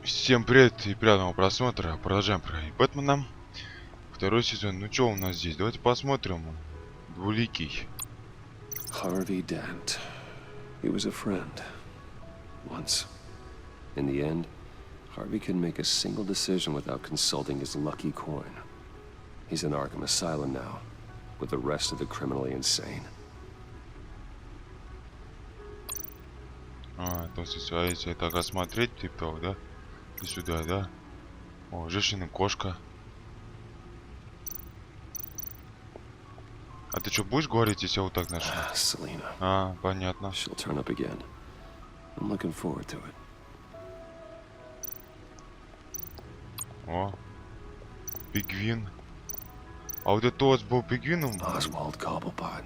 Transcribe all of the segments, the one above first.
Всем привет и приятного просмотра. Продолжаем проходить Бэтмена. Второй сезон. Ну что у нас здесь? Давайте посмотрим. Двуликий. Harvey Dent. He was a friend. Once. In the end, Harvey couldn't make a single decision without consulting his lucky coin. He's in Arkham Asylum now, with the rest of the criminally insane. То есть, если так осмотреть, типа, да? И сюда, да? О, женщина, кошка. А ты что, будешь говорить, если я вот так начну? Selena. Понятно. She'll turn up again. I'm looking forward to it. О, пингвин. А вот это у вас был пингвином? Oswald Cobblepot.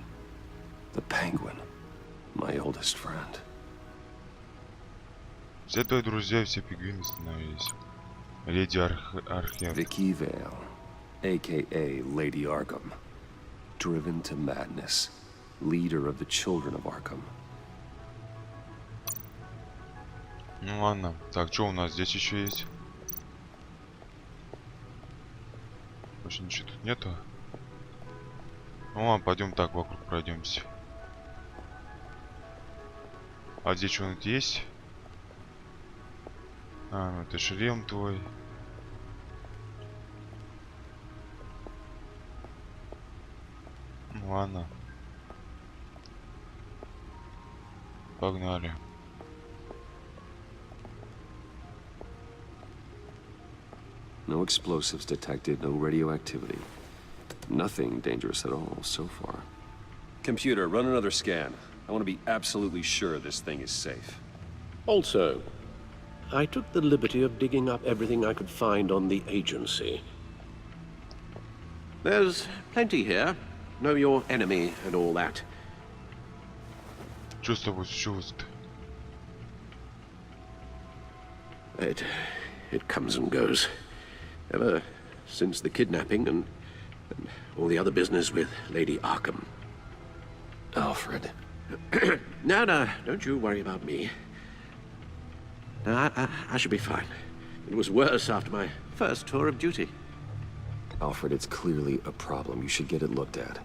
The Penguin. My oldest friend. Все твои друзья, все пингвины становились. Леди Архем. Vicky Vale, a.k.a. Lady Arkham. Driven to madness. Leader of the children of Arkham. Ну ладно. Так, что у нас здесь еще есть? Больше ничего тут нету. Ну ладно, пойдем так вокруг пройдемся. А здесь что-нибудь есть? Ну это шлем твой. Ну ладно. Погнали. No explosives detected, no radioactivity. Nothing dangerous at all so far. Computer, run another scan. I want to be absolutely sure this thing is safe. Also, I took the liberty of digging up everything I could find on the agency. There's plenty here. Know your enemy and all that. Что с тобой случилось? It comes and goes. Ever since the kidnapping and all the other business with Lady Arkham. Alfred. No, don't you worry about me. No, I should be fine. It was worse after my first tour of duty. Alfred, it's clearly a problem. You should get it looked at.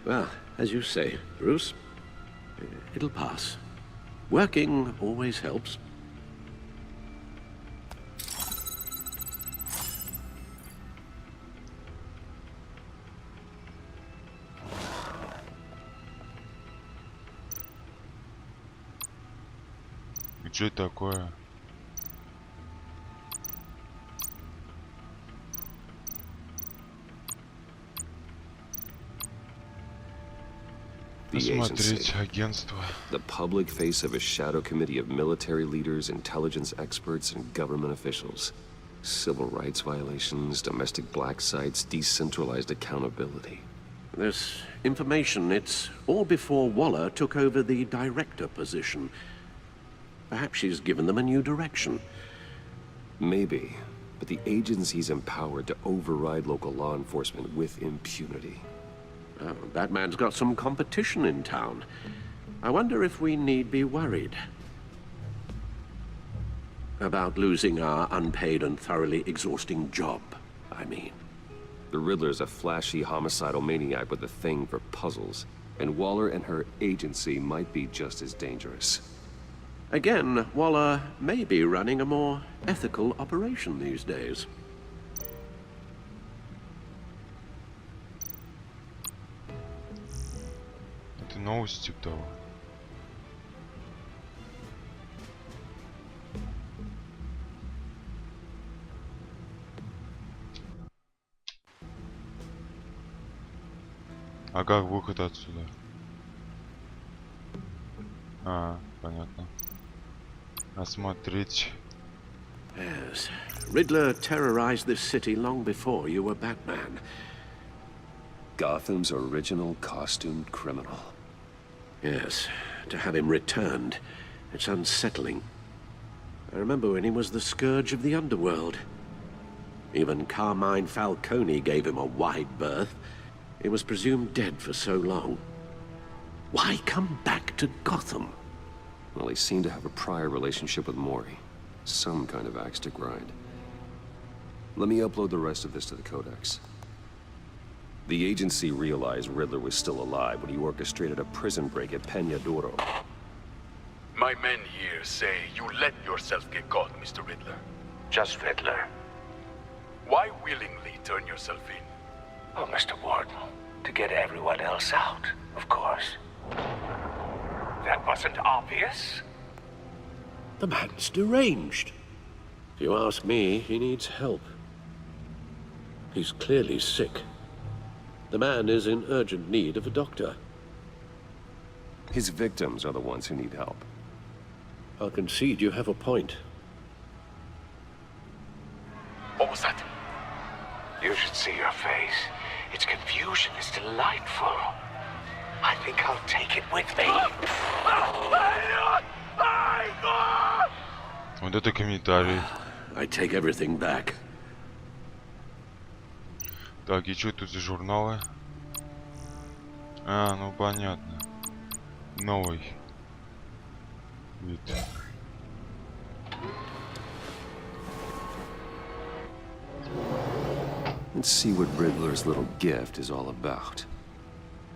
Well, as you say, Bruce, it'll pass. Working always helps. Что это такое? Посмотреть агентство. The public face of a shadow committee of military leaders, intelligence experts, and government officials. Civil rights violations, domestic black sites, decentralized accountability. This information, it's all before Waller took over the director position. Perhaps she's given them a new direction. Maybe, but the agency's empowered to override local law enforcement with impunity. Oh, Batman's got some competition in town. I wonder if we need be worried about losing our unpaid and thoroughly exhausting job, I mean. The Riddler's a flashy homicidal maniac with a thing for puzzles, and Waller and her agency might be just as dangerous. Again, Waller may be running a more ethical operation these days. Это новости типа того. А как выход отсюда? Понятно. Осмотреть. Yes. Riddler terrorized this city long before you were Batman. Gotham's original costumed criminal. Yes. To have him returned, it's unsettling. I remember when he was the scourge of the underworld. Even Carmine Falcone gave him a wide berth. He was presumed dead for so long. Why come back to Gotham? Well, he seemed to have a prior relationship with Mori. Some kind of axe to grind. Let me upload the rest of this to the Codex. The agency realized Riddler was still alive when he orchestrated a prison break at Peñadoro. My men here say you let yourself get caught, Mr. Riddler. Just Riddler. Why willingly turn yourself in? Oh, Mr. Warden, to get everyone else out, of course. That wasn't obvious? The man's deranged. If you ask me, he needs help. He's clearly sick. The man is in urgent need of a doctor. His victims are the ones who need help. I'll concede you have a point. What was that? You should see your face. Its confusion is delightful. I think I'll take it with me. Вот это комментарий. I take everything back. Так, и что тут за журналы? А, ну понятно. Новый вид. Let's see what Riddler's little gift is all about.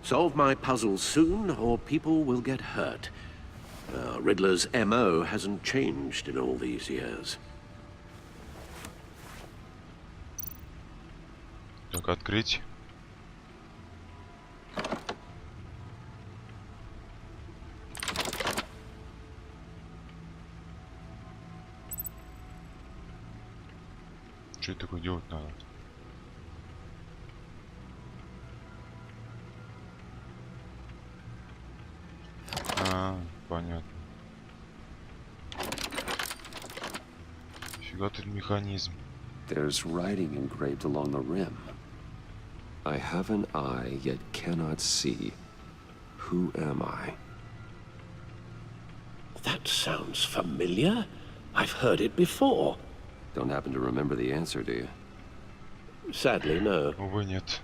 Solve my puzzles soon, or people will get hurt. Riddler's MO hasn't changed in all these years. Так, открыть. Что это такое делать надо? А, понятно. Фига тут механизм. There's writing engraved along the rim. I have an eye, yet cannot see. Who am I? That sounds familiar. I've heard it before. Don't happen to remember the answer, do you? Sadly, no. Увы, нет.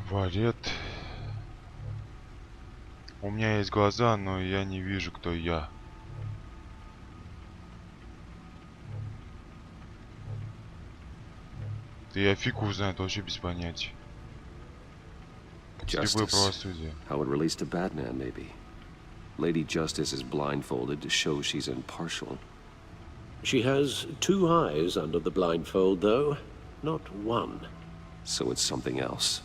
Валет. У меня есть глаза, но я не вижу, кто я. Да я фиг узнает, вообще без понятия. Любое правосудие. How it relates to Batman, maybe. Lady Justice is blindfolded to show she's impartial. She has two eyes under the blindfold, though, not one. So it's something else.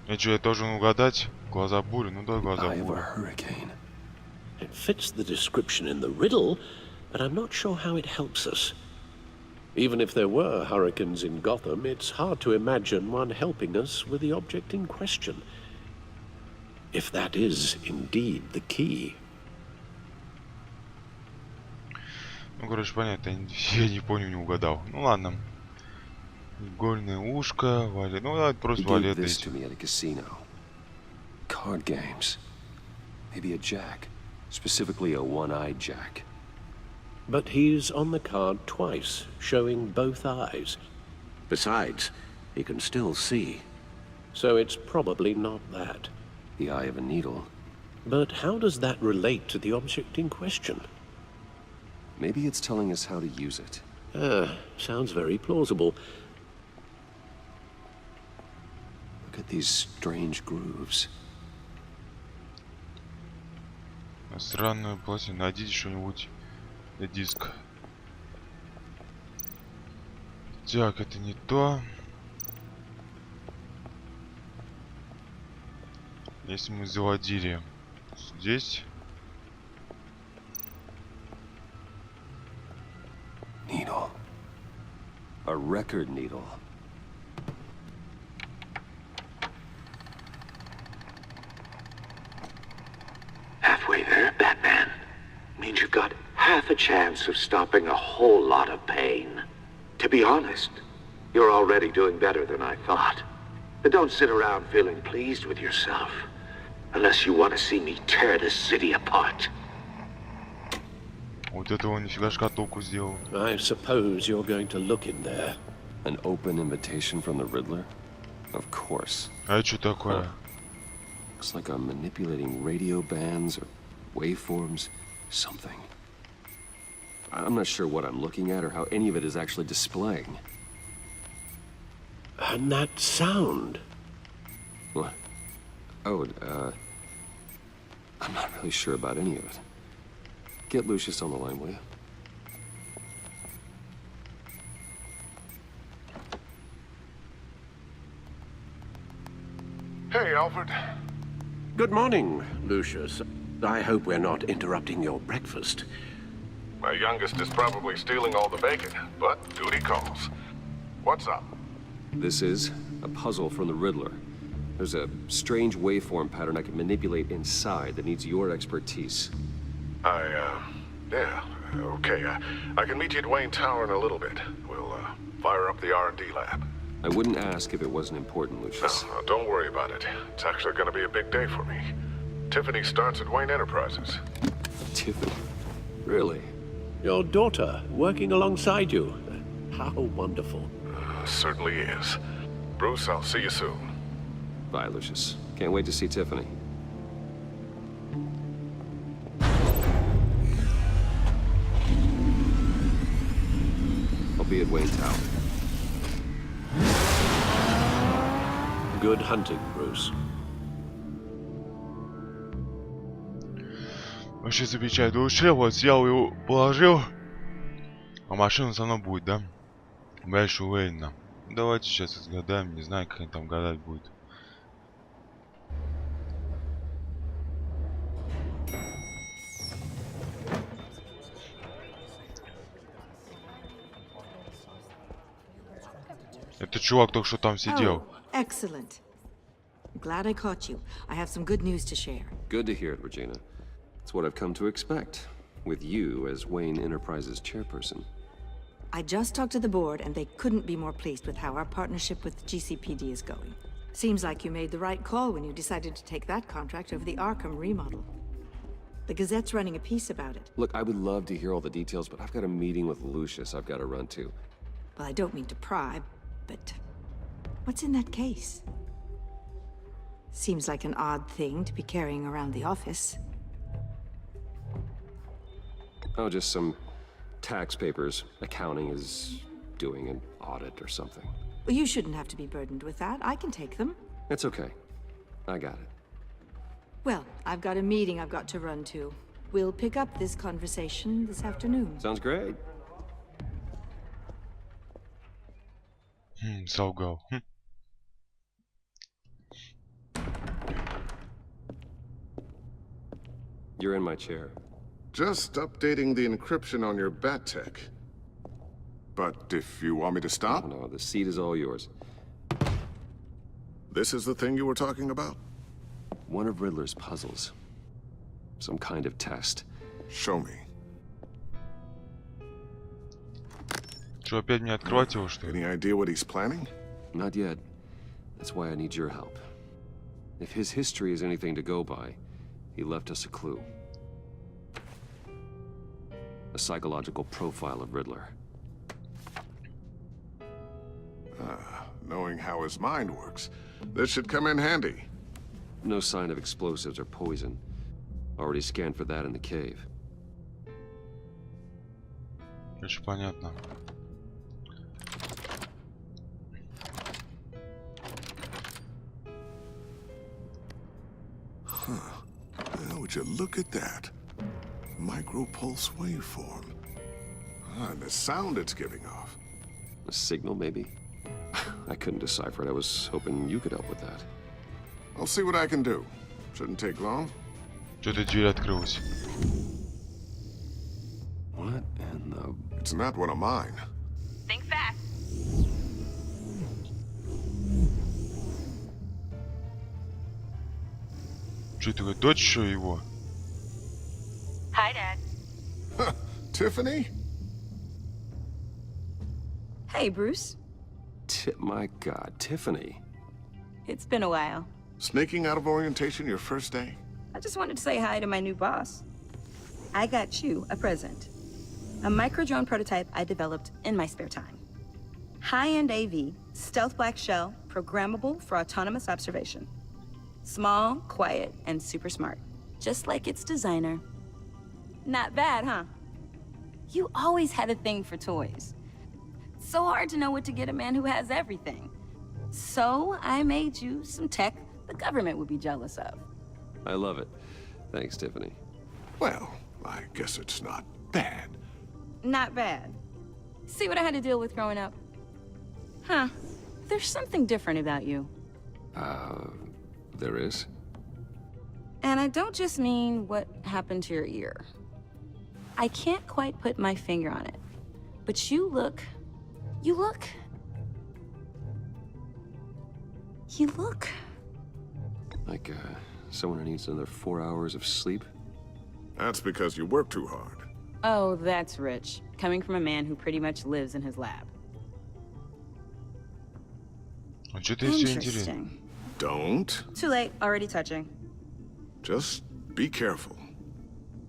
Я что, я должен угадать? Глаза бури? Ну да, глаза Eye of a бури. hurricane. It fits the description in the riddle, but I'm not sure how it helps us. Even if there were hurricanes in Gotham, it's hard to imagine one helping us with the object in question. If that is indeed the key. Ну, короче, понятно, я не понял, не угадал. Ну ладно. Игольное ушко, валет. Ну, давай He просто gave валет this to эти. me at a casino. Card games. Maybe a jack. Specifically a one-eyed jack. But he's on the card twice, showing both eyes. Besides, he can still see. So it's probably not that. The eye of a needle. But how does that relate to the object in question? Maybe it's telling us how to use it. Sounds very plausible. Look at these strange grooves. Странную пластину. Найдите что-нибудь. Диск. Так, это не то. Если мы заводили здесь. Needle. A record needle. Halfway there, Batman. Means you've got half a chance of stopping a whole lot of pain. To be honest, you're already doing better than I thought. But don't sit around feeling pleased with yourself. Unless you want to see me tear this city apart. Вот этого нифига шкатулку сделал. I suppose you're going to look in there. An open invitation from the Riddler? Of course. А это что такое? Looks like I'm manipulating radio bands or waveforms, something. I'm not sure what I'm looking at or how any of it is actually displaying. And that sound. What? Oh, I'm not really sure about any of it. Get Lucius on the line, will you? Hey, Alfred. Good morning, Lucius. I hope we're not interrupting your breakfast. My youngest is probably stealing all the bacon, but duty calls. What's up? This is a puzzle from the Riddler. There's a strange waveform pattern I can manipulate inside that needs your expertise. Yeah, okay. I can meet you at Wayne Tower in a little bit. We'll, fire up the R&D lab. I wouldn't ask if it wasn't important, Lucius. No, don't worry about it. It's actually gonna be a big day for me. Tiffany starts at Wayne Enterprises. Tiffany? Really? Your daughter working alongside you. How wonderful. Certainly is. Bruce, I'll see you soon. Bye, Lucius. Can't wait to see Tiffany. I'll be at Wayne Tower. Good hunting, Bruce. Вообще замечательно. Уже вот взял его, положил. А машина со мной будет, да? Дальше Уэйна. Давайте сейчас разгадаем. Не знаю, как они там гадать будет. Это чувак только что там сидел. Oh, excellent. I'm glad I caught you. I have some good news to share. Good to hear it, Regina. It's what I've come to expect, with you as Wayne Enterprises chairperson. I just talked to the board, and they couldn't be more pleased with how our partnership with GCPD is going. Seems like you made the right call when you decided to take that contract over the Arkham remodel. The Gazette's running a piece about it. Look, I would love to hear all the details, but I've got a meeting with Lucius I've got to run to. Well, I don't mean to pry, but what's in that case? Seems like an odd thing to be carrying around the office. Oh, just some tax papers. Accounting is doing an audit or something. Well, you shouldn't have to be burdened with that. I can take them. It's okay. I got it. Well, I've got a meeting I've got to run to. We'll pick up this conversation this afternoon. Sounds great. Солгал. You're in my chair. Just updating the encryption on your bat tech. But if you want me to stop, Oh, no, the seat is all yours. this is the thing you were talking about? One of Riddler's puzzles. Some kind of test. Show me. Что, опять мне открывать его, что ли? Any idea what he's planning? Not yet. That's why I need your help. If his history is anything to go by, he left us a clue. A psychological profile of Riddler. Knowing how his mind works, this should come in handy. No sign of explosives or poison. Already scanned for that in the cave. Очень понятно. Now, would you look at that? Micropulse waveform. And the sound it's giving off. A signal, maybe? I couldn't decipher it. I was hoping you could help with that. I'll see what I can do. Shouldn't take long. Что-то дверь открылась. What in the... It's not one of mine. Think fast. Что это, дочь что его? Hi, Dad. Tiffany? Hey, Bruce. My God, Tiffany. It's been a while. Sneaking out of orientation your first day? I just wanted to say hi to my new boss. I got you a present. A micro-drone prototype I developed in my spare time. High-end AV, Stealth black shell, programmable for autonomous observation. Small, quiet, and super smart. Just like its designer. Not bad, huh? You always had a thing for toys. So hard to know what to get a man who has everything. So I made you some tech the government would be jealous of. I love it. Thanks, Tiffany. Well, I guess it's not bad. Not bad. See what I had to deal with growing up? Huh. There's something different about you. There is? And I don't just mean what happened to your ear. I can't quite put my finger on it. But you look... Like, someone who needs another 4 hours of sleep? That's because you work too hard. Oh, that's rich. Coming from a man who pretty much lives in his lab. А что ты все интересно? Interesting. Don't. Too late, already touching. Just be careful.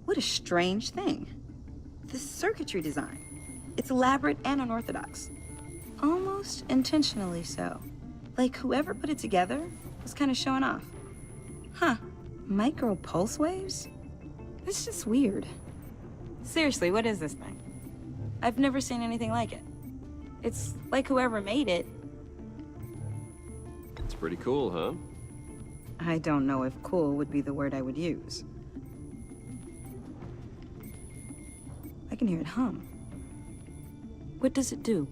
What a strange thing. The circuitry design. It's elaborate and unorthodox. Almost intentionally so. Like whoever put it together was kind of showing off. Huh. Micro pulse waves? It's just weird. Seriously, what is this thing? I've never seen anything like it. It's like whoever made it. It's pretty cool, huh? I don't know if cool would be the word I would use. I can hear it hum. What does it do?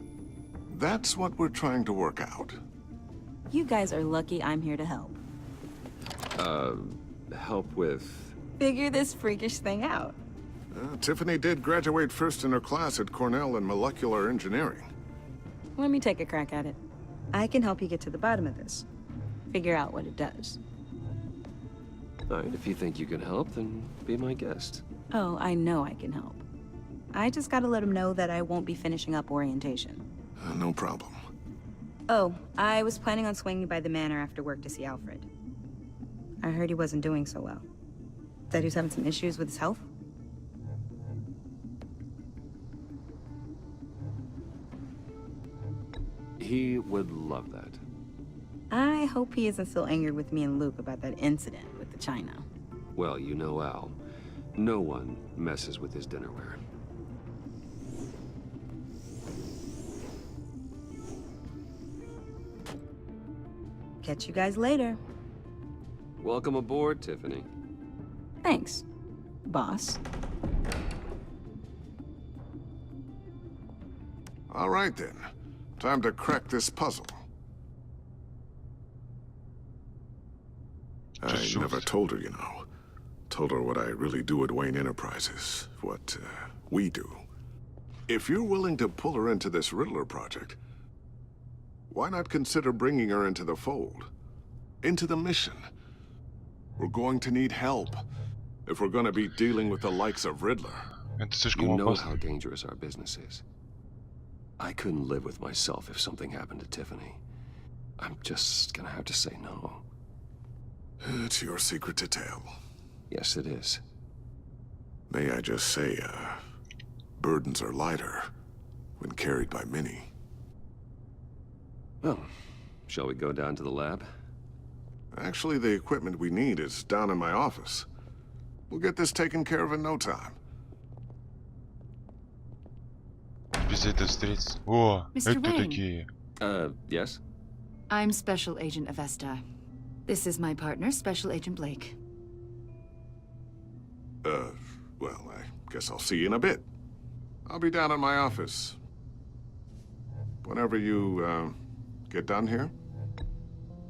That's what we're trying to work out. You guys are lucky I'm here to help. Help with... Figure this freakish thing out. Tiffany did graduate first in her class at Cornell in molecular engineering. Let me take a crack at it. I can help you get to the bottom of this. Figure out what it does. All right, if you think you can help, then be my guest. Oh, I know I can help. I just gotta let him know that I won't be finishing up orientation. No problem. Oh, I was planning on swinging by the manor after work to see Alfred. I heard he wasn't doing so well. That he was having some issues with his health? He would love that. I hope he isn't still angered with me and Luke about that incident with the china. Well, you know Al. No one messes with his dinnerware. Catch you guys later. Welcome aboard, Tiffany. Thanks, boss. All right, then. Time to crack this puzzle. I never told her, you know. Told her what I really do at Wayne Enterprises. What, we do. If you're willing to pull her into this Riddler project, why not consider bringing her into the fold? Into the mission? We're going to need help if we're going to be dealing with the likes of Riddler. Это слишком You know опасно. how dangerous our business is. I couldn't live with myself if something happened to Tiffany. I'm just gonna have to say no. It's your secret to tell. Yes, it is. May I just say, burdens are lighter when carried by many. Well, shall we go down to the lab? Actually, the equipment we need is down in my office. We'll get this taken care of in no time. Без этого встретиться. О, Mr. это Wayne. такие. Yes? I'm Special Agent Avesta. This is my partner, Special Agent Blake. Well, I guess I'll see you in a bit. I'll be down in my office. Whenever you, get done here?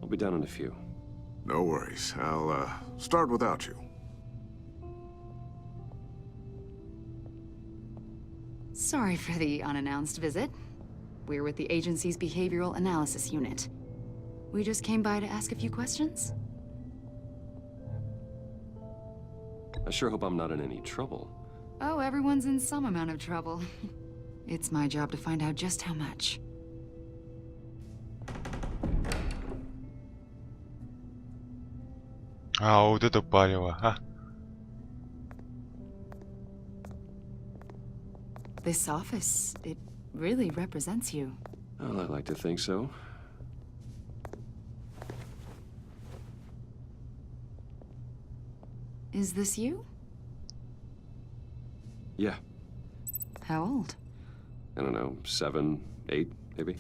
I'll be down in a few. No worries. I'll, start without you. Sorry for the unannounced visit. We're with the agency's Behavioral Analysis Unit. We just came by to ask a few questions. I sure hope I'm not in any trouble. Oh, everyone's in some amount of trouble. It's my job to find out just how much. А, вот это палево, а? This office, it really represents you. Well, I like to think so. Is this you? Yeah, How old? I don't know, 7, 8, maybe?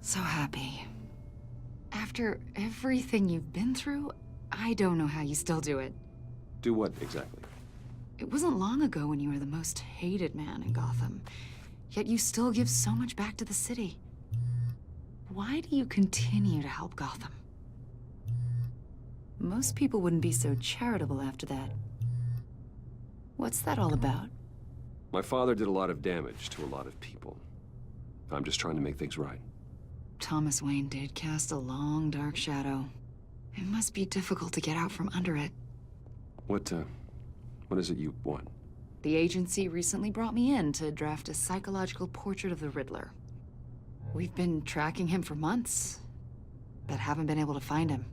So happy. After everything you've been through, I don't know how you still do it. Do what, exactly? It wasn't long ago when you were the most hated man in Gotham, yet you still give so much back to the city. Why do you continue to help Gotham? Most people wouldn't be so charitable after that. What's that all about? My father did a lot of damage to a lot of people. I'm just trying to make things right. Thomas Wayne did cast a long, dark shadow. It must be difficult to get out from under it. What is it you want? The agency recently brought me in to draft a psychological portrait of the Riddler. We've been tracking him for months, but haven't been able to find him.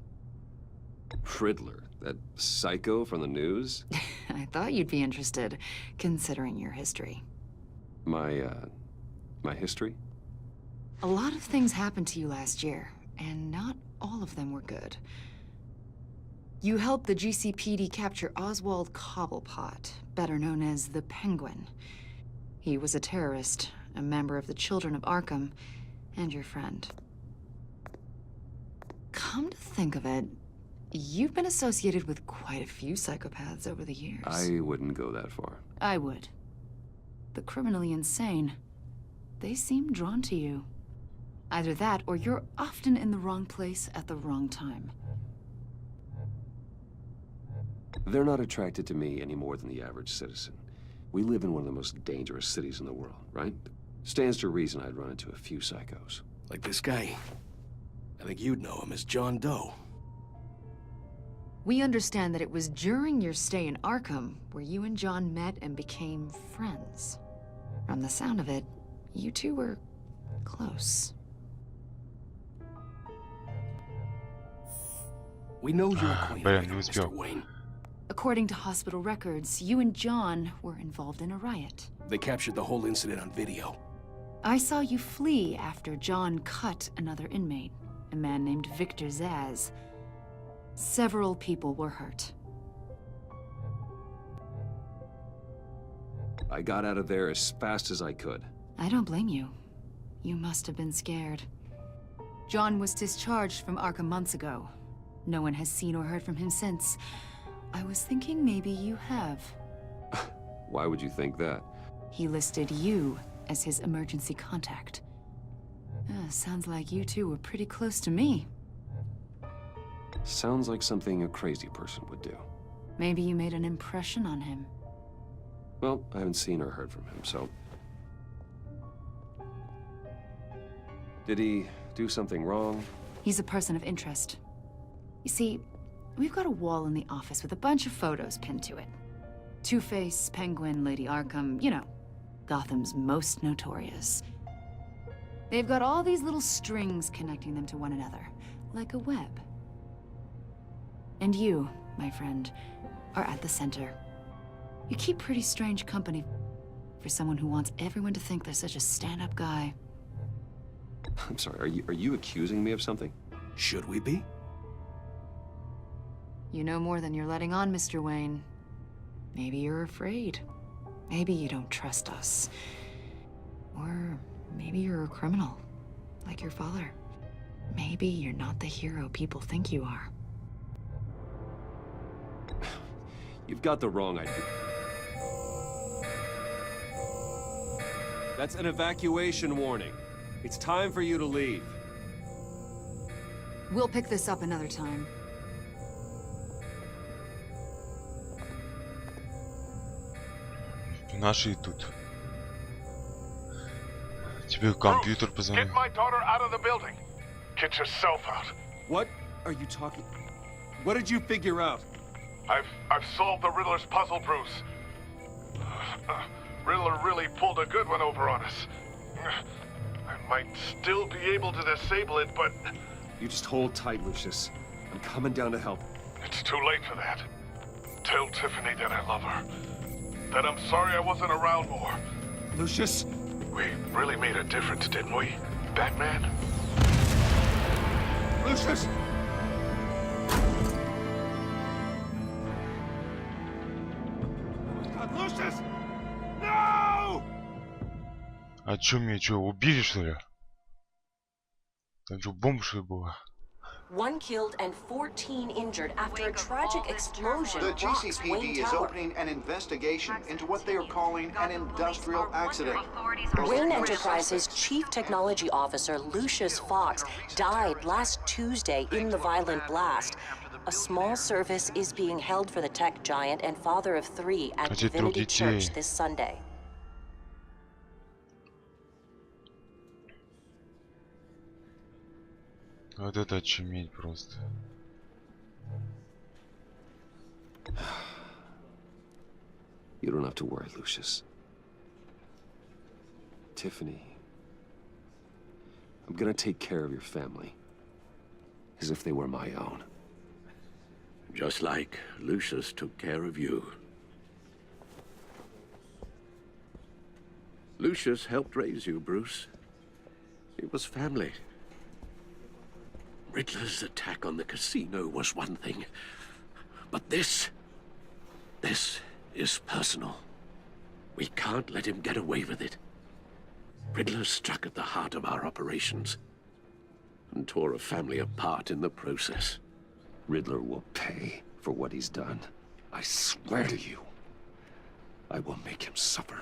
Riddler? That psycho from the news? I thought you'd be interested, considering your history. My history? A lot of things happened to you last year, and not all of them were good. You helped the GCPD capture Oswald Cobblepot, better known as the Penguin. He was a terrorist, a member of the Children of Arkham, and your friend. Come to think of it, you've been associated with quite a few psychopaths over the years. I wouldn't go that far. I would. The criminally insane, they seem drawn to you. Either that, or you're often in the wrong place at the wrong time. They're not attracted to me any more than the average citizen. We live in one of the most dangerous cities in the world, right? Stands to reason I'd run into a few psychos. Like this guy. I think you'd know him as John Doe. We understand that it was during your stay in Arkham where you and John met and became friends. From the sound of it, you two were close. We know you're acquainted Блин, with не him, успел. Mr. Wayne. According to hospital records, you and John were involved in a riot. They captured the whole incident on video. I saw you flee after John cut another inmate, a man named Victor Zaz. Several people were hurt. I got out of there as fast as I could. I don't blame you. You must have been scared. John was discharged from Arkham months ago. No one has seen or heard from him since. I was thinking maybe you have. Why would you think that? He listed you as his emergency contact. Sounds like you two were pretty close to me. Sounds like something a crazy person would do. Maybe you made an impression on him. Well, I haven't seen or heard from him, so... Did he do something wrong? He's a person of interest. You see, we've got a wall in the office with a bunch of photos pinned to it. Two-Face, Penguin, Lady Arkham, you know, Gotham's most notorious. They've got all these little strings connecting them to one another, like a web. And you, my friend, are at the center. You keep pretty strange company for someone who wants everyone to think they're such a stand-up guy. I'm sorry, are you accusing me of something? Should we be? You know more than you're letting on, Mr. Wayne. Maybe you're afraid. Maybe you don't trust us. Or maybe you're a criminal, like your father. Maybe you're not the hero people think you are. You've got the wrong idea. That's an evacuation warning. It's time for you to leave. We'll pick this up another time. Наши тут. Тебе компьютер позвонил. Get my daughter out of the building. Get yourself out. What are you talking? What did you figure out? I've solved the Riddler's puzzle, Bruce. Riddler really pulled a good one over on us. I might still be able to disable it, but... You just hold tight, Lucius. I'm coming down to help. It's too late for that. Tell Tiffany that I love her. That I'm sorry I wasn't around more. Lucius! We really made a difference, didn't we, Batman? Lucius! А чё мне, чё, убили, что ли? Там чё, бомба, что ли, была? One killed and 14 injured after a tragic explosion The rocks Wayne GCPD is Tower. opening an investigation into what they are calling an industrial accident. Wayne Enterprises' chief technology officer, Lucius Fox, died last Tuesday in the violent blast. A small service is being held for the tech giant and father of 3 at Divinity Church this Sunday. Вот это очуметь просто. You don't have to worry, Lucius. Tiffany, I'm gonna take care of your family. As if they were my own. Just like Lucius took care of you. Lucius helped raise you, Bruce. It was family. Riddler's attack on the casino was one thing. But this is personal. We can't let him get away with it. Riddler struck at the heart of our operations and tore a family apart in the process. Riddler will pay for what he's done. I swear to you, I will make him suffer.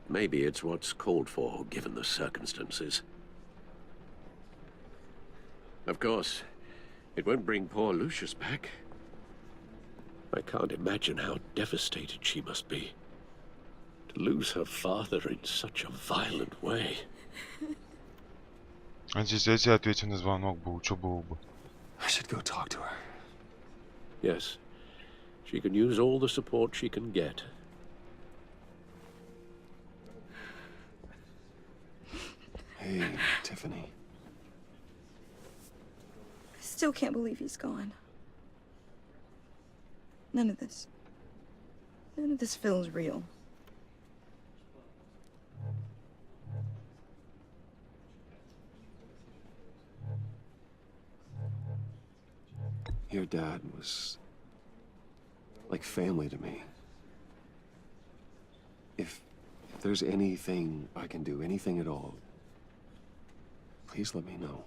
Maybe it's what's called for, given the circumstances. Of course, it won't bring poor Lucius back. I can't imagine how devastated she must be. To lose her father in such a violent way. А здесь я тебе ответил на звонок был, что было бы? I should go talk to her. Yes, she can use all the support she can get. Hey, Tiffany. I still can't believe he's gone. None of this feels real. Your dad was like family to me. If there's anything I can do, anything at all, please let me know.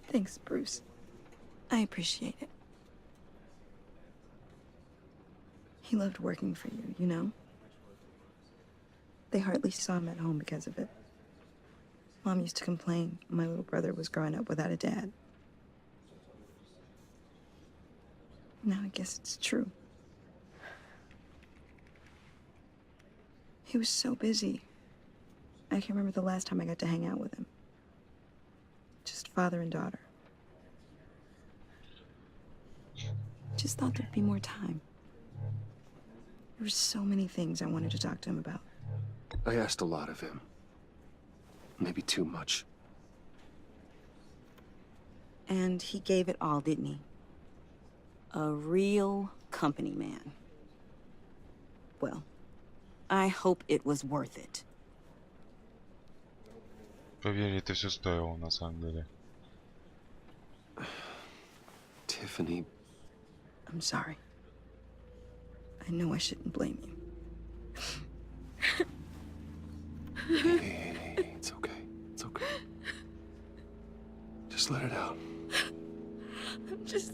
Thanks, Bruce. I appreciate it. He loved working for you, you know? They hardly saw him at home because of it. Mom used to complain my little brother was growing up without a dad. Now I guess it's true. He was so busy. I can't remember the last time I got to hang out with him. Just father and daughter. Just thought there'd be more time. There were so many things I wanted to talk to him about. I asked a lot of him. Maybe too much. And he gave it all, didn't he? A real company man. Well, I hope it was worth it. Поверь, это все стоило на самом деле. Tiffany. I'm sorry. I know I shouldn't blame you. Hey, it's okay. It's okay. Just let it out. I'm just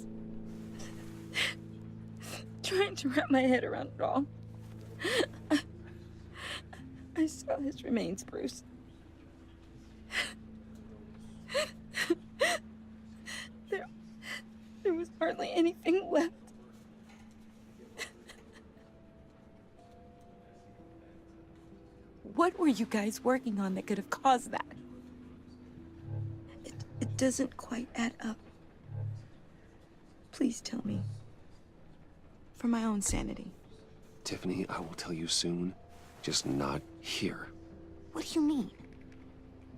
trying to wrap my head around it all. I saw his remains, Bruce. There was hardly anything left. What were you guys working on that could have caused that? It doesn't quite add up. Please tell me. For my own sanity. Tiffany, I will tell you soon. Just not here. What do you mean?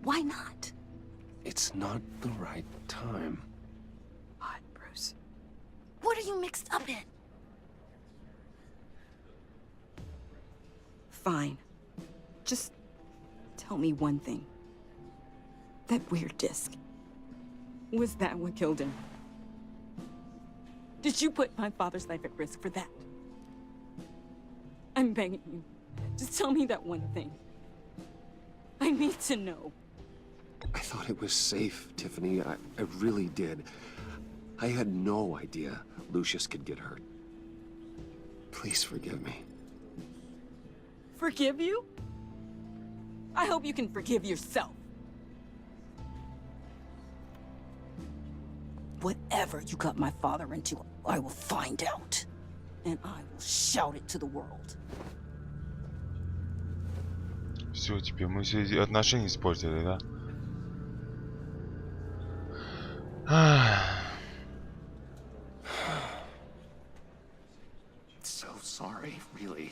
Why not? It's not the right time. What, Bruce? What are you mixed up in? Fine. Just tell me one thing. That weird disc. Was that what killed him? Did you put my father's life at risk for that? I'm begging you. Just tell me that one thing. I need to know. I thought it was safe, Tiffany. I really did. I had no idea Lucius could get hurt. Please forgive me. Forgive you? I hope you can forgive yourself. Whatever you got my father into, I will find out. And I will shout it to the world. Все, теперь мы все отношения испортили, да? So sorry, really.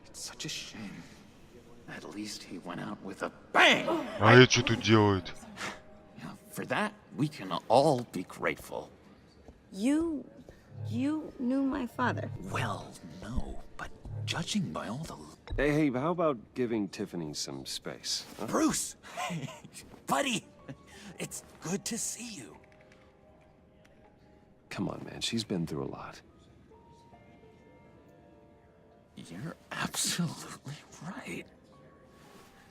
It's such a shame. At least he went out with a bang! А это что тут делает? For that, we can all be grateful. You knew my father. Well, no, but judging by all the... Hey, how about giving Tiffany some space? Huh? Bruce! Buddy! It's good to see you. Come on, man. She's been through a lot. You're absolutely right.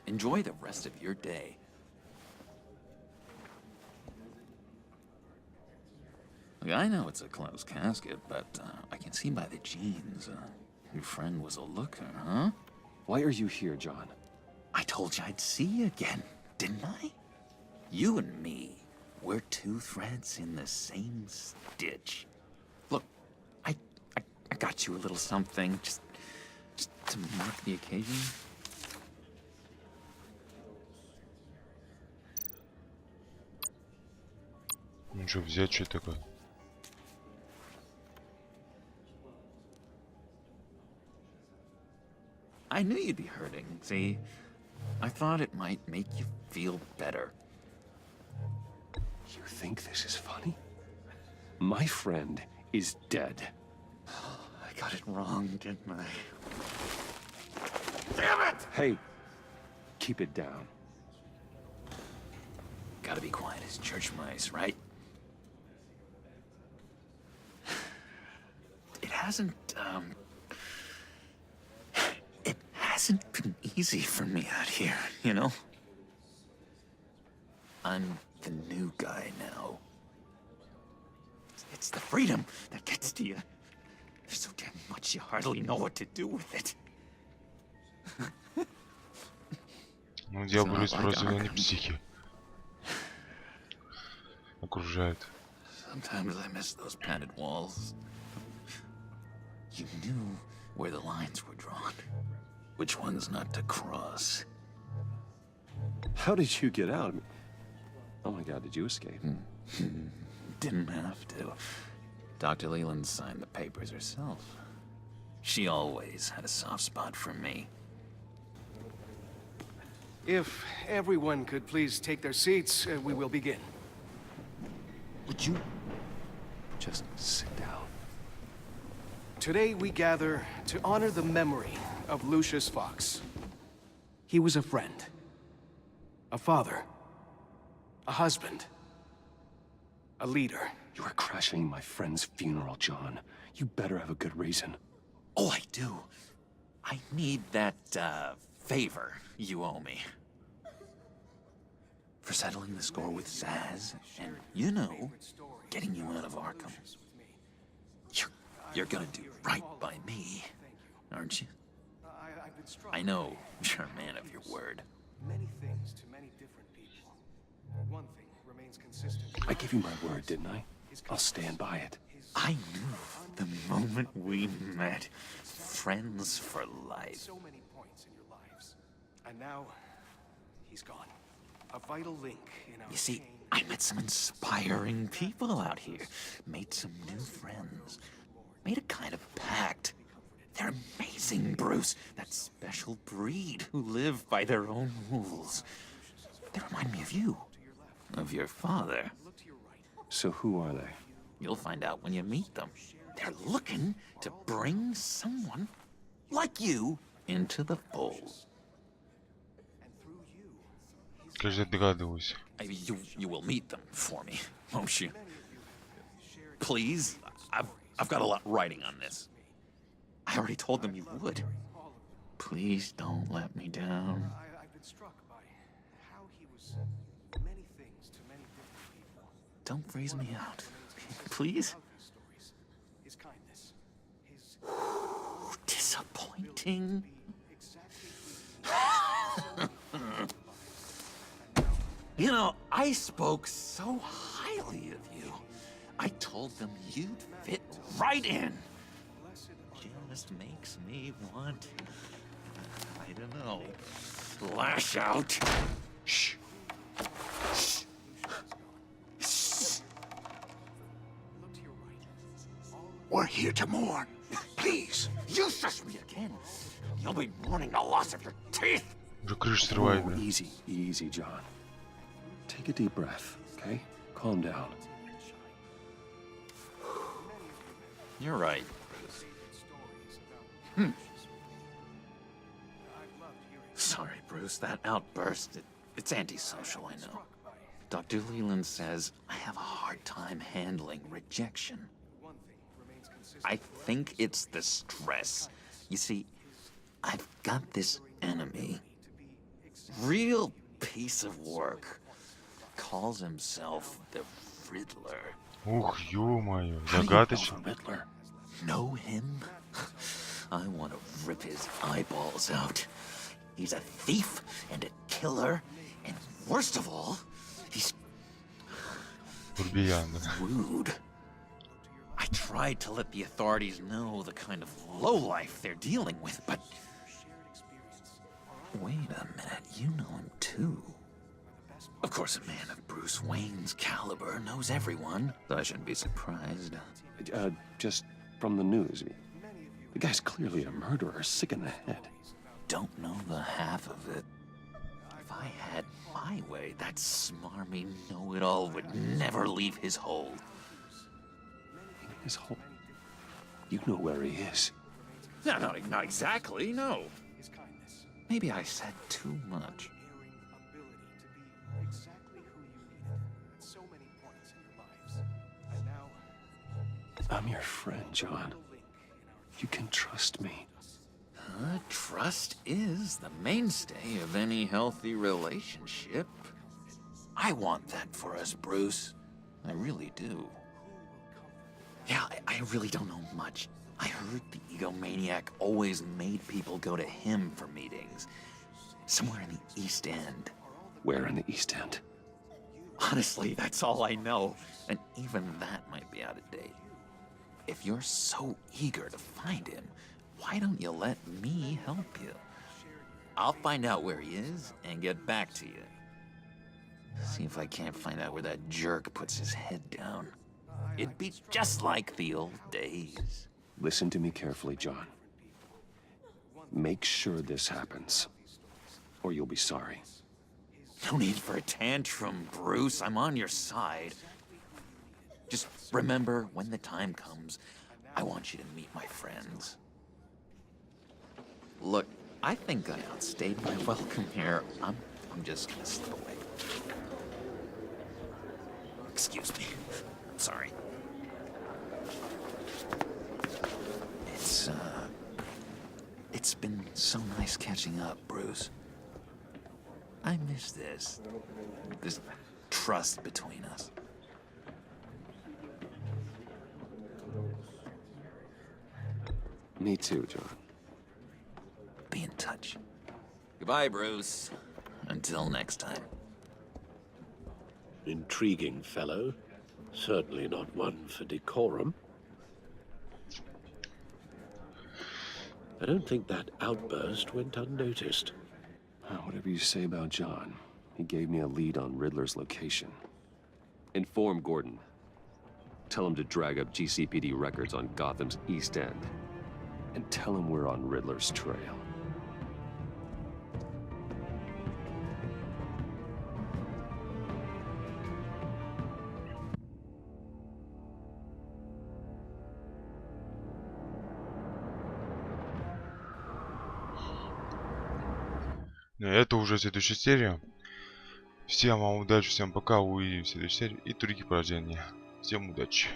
Enjoy the rest of your day. Look, I know it's a closed casket, but I can see by the jeans. Your friend was a looker, huh? Why are you here, John? I told you I'd see you again, didn't I? You and me, we're two threads in the same stitch. Look, I got you a little something, just to mark the occasion. Ну что, взять что такое? I knew you'd be hurting, see? I thought it might make you feel better. You think this is funny? My friend is dead. I got it wrong, didn't I? Damn it! Hey, keep it down. Gotta be quiet as church mice, right? It hasn't been easy for me out here, you know? I'm the new guy now. It's the freedom that gets to you. There's so damn much you hardly know what to do with it. Ну, Диаболис просто не психи. Окружает. Sometimes I miss those padded walls. You knew where the lines were drawn. Which ones not to cross. How did you get out? Oh my God, did you escape? Didn't have to. Dr. Leland signed the papers herself. She always had a soft spot for me. If everyone could please take their seats, we will begin. Would you just sit down? Today we gather to honor the memory of Lucius Fox. He was a friend, a father, a husband, a leader. You are crashing my friend's funeral, John. You better have a good reason. Oh, I do. I need that, favor you owe me. For settling the score with Zaz, and, you know, getting you out of Arkham. You're gonna do right by me, aren't you? I know you're a man of your word. Many things to many different people. One thing remains consistent. I gave you my word, didn't I? I'll stand by it. I knew the moment we met. Friends for life. So many points in your lives. And now, he's gone. A vital link in our You see, I met some inspiring people out here. Made some new friends. Made a kind of pact. They're amazing, Bruce. That special breed who live by their own rules. They remind me of you. Of your father. So who are they? You'll find out when you meet them. They're looking to bring someone like you into the fold. Кажется, догадываюсь. You will meet them for me, won't you? Please? I've got a lot riding on this. I already told them you would. Please don't let me down. I've been struck by how he was many things to many different people. Don't freeze me out. Please? His kindness, his disappointing. You know, I spoke so highly of you. I told them you'd fit right in. Just makes me want, I don't know, lash out. Shh. Shh. We're here to mourn. Please, you shush me again. You'll be mourning the loss of your teeth. Easy, easy, John. Take a deep breath, okay? Calm down. You're right. Sorry, Bruce, that outburst, it's antisocial, I know. Dr. Leland says I have a hard time handling rejection. I think it's the stress. You see, I've got this enemy. Real piece of work. Calls himself the Riddler. Ух, ё-моё, загадочно. Riddler? Know him? I want to rip his eyeballs out. He's a thief and a killer, and worst of all, he's rude. I tried to let the authorities know the kind of lowlife they're dealing with, but... Wait a minute, you know him too. Of course, a man of Bruce Wayne's caliber knows everyone, so I shouldn't be surprised. Just from the news. The guy's clearly a murderer, sick in the head. Don't know the half of it. If I had my way, that smarmy know-it-all would never leave his hole. His hole? You know where he is. No, not exactly, no. Maybe I said too much. I'm your friend, John. You can trust me. Trust is the mainstay of any healthy relationship. I want that for us, Bruce. I really do. Yeah, I really don't know much. I heard the egomaniac always made people go to him for meetings. Somewhere in the East End. Where in the East End? Honestly, that's all I know. And even that might be out of date. If you're so eager to find him, why don't you let me help you? I'll find out where he is and get back to you. See if I can't find out where that jerk puts his head down. It'd be just like the old days. Listen to me carefully, John. Make sure this happens, or you'll be sorry. No need for a tantrum, Bruce. I'm on your side. Just remember, when the time comes, I want you to meet my friends. Look, I think I outstayed my welcome here. I'm just gonna slip away. Excuse me. I'm sorry. It's been so nice catching up, Bruce. I miss this trust between us. Me too, John. Be in touch. Goodbye, Bruce. Until next time. Intriguing fellow. Certainly not one for decorum. I don't think that outburst went unnoticed. Whatever you say about John, he gave me a lead on Riddler's location. Inform Gordon. Tell him to drag up GCPD records on Gotham's East End. And tell him we're on Riddler's trail. Это уже следующая серия. Всем вам удачи, всем пока, увидимся в следующей серии. И других порождений. Всем удачи.